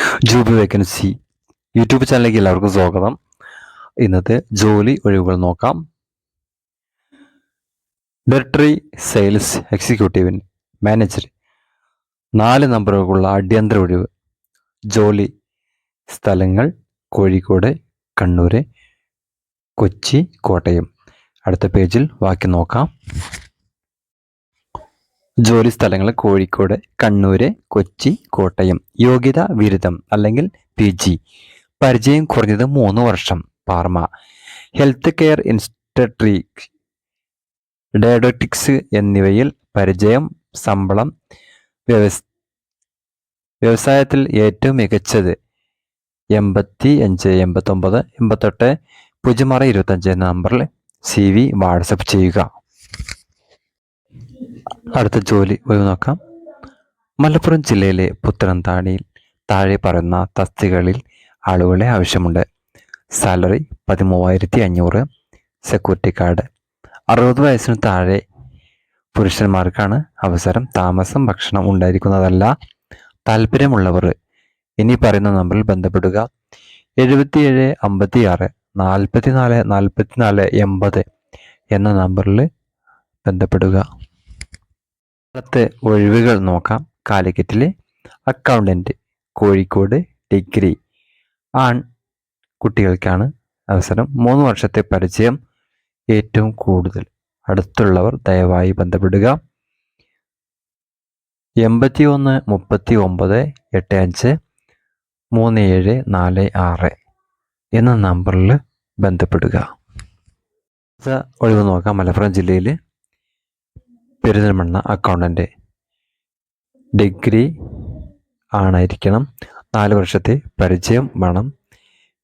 Job vacancy YouTube ചാനലിലേക്ക് എല്ലാവർക്കും സ്വാഗതം. ഇന്നത്തെ ജോലി ഒഴിവുകൾ നോക്കാം. ടെറിട്ടറി സെയിൽസ് എക്സിക്യൂട്ടീവിന് മാനേജർ 4 നമ്പറുകളുള്ള അടിയന്തര ഒഴിവ്. ജോലി സ്ഥലങ്ങൾ കോഴിക്കോട്, കണ്ണൂർ, കൊച്ചി, കോട്ടയം. അടുത്ത പേജിൽ ബാക്കി നോക്കാം. ജോലി സ്ഥലങ്ങൾ കോഴിക്കോട്, കണ്ണൂർ, കൊച്ചി, കോട്ടയം. യോഗ്യത ബിരുദം അല്ലെങ്കിൽ PG. പരിചയം കുറഞ്ഞത് 3 വർഷം. Pharma, health care, industry, diabetics എന്നിവയിൽ പരിചയം. ശമ്പളം വ്യവസായത്തിൽ ഏറ്റവും മികച്ചത് 85 89 88 06 25 എന്ന നമ്പറിൽ CV വാട്സപ്പ് ചെയ്യുക. അടുത്ത ജോലി ഒഴിവ് നോക്കാം. മലപ്പുറം ജില്ലയിലെ പുത്തനത്താണിയിൽ താഴെ പറയുന്ന തസ്തികകളിൽ ആളുകളെ ആവശ്യമുണ്ട്. സാലറി 13,500. Security guard. 60 വയസ്സിന് താഴെ പുരുഷന്മാർക്കാണ് അവസരം. താമസം ഭക്ഷണം ഉണ്ടായിരിക്കുന്നതല്ല. താല്പര്യമുള്ളവർ ഇനി പറയുന്ന നമ്പറിൽ ബന്ധപ്പെടുക. 77 56 44 44 80 എന്ന നമ്പറിൽ ബന്ധപ്പെടുക. അടുത്ത ഒഴിവുകൾ നോക്കാം. കാലിക്കറ്റിലെ അക്കൗണ്ടന്റ്, കോഴിക്കോട് ഡിഗ്രി ആൺ കുട്ടികൾക്കാണ് അവസരം. 3 വർഷത്തെ പരിചയം ഏറ്റവും കൂടുതൽ. അടുത്തുള്ളവർ ദയവായി ബന്ധപ്പെടുക. 81 39 85 3746 എന്ന നമ്പറിൽ ബന്ധപ്പെടുക. ഒഴിവ് നോക്കാം. മലപ്പുറം ജില്ലയിൽ പെരിന്തൽമണ്ണ അക്കൗണ്ടന്റ്, ഡിഗ്രി ആണായിരിക്കണം. 4 വർഷത്തെ പരിചയം വേണം.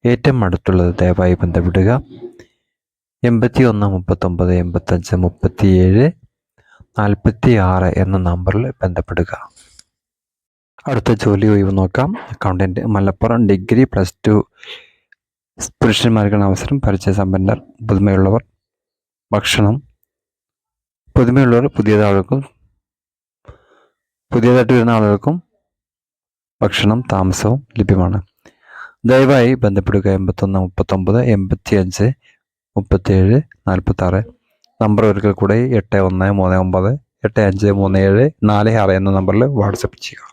ഏറ്റവും അടുത്തുള്ളത് ദയവായി ബന്ധപ്പെടുക. 81 39 85 37 46 എന്ന നമ്പറിൽ ബന്ധപ്പെടുക. അടുത്ത ജോലി ഒഴിവ് നോക്കാം. അക്കൗണ്ടന്റ്, മലപ്പുറം. ഡിഗ്രി +2 പുരുഷന്മാർക്കാണ് അവസരം. പരിചയസമ്പന്നർ, പുതുമയുള്ളവർ. ഭക്ഷണം പുതുമയുള്ളവർ പുതിയതായിട്ട് വരുന്ന ആളുകൾക്കും ഭക്ഷണം താമസവും ലഭ്യമാണ്. ദയവായി ബന്ധപ്പെടുക. 81 39 85 37 46. നമ്പർ ഒരിക്കൽ കൂടെ 8139 8537 46 എന്ന നമ്പറിൽ വാട്സപ്പ് ചെയ്യുക.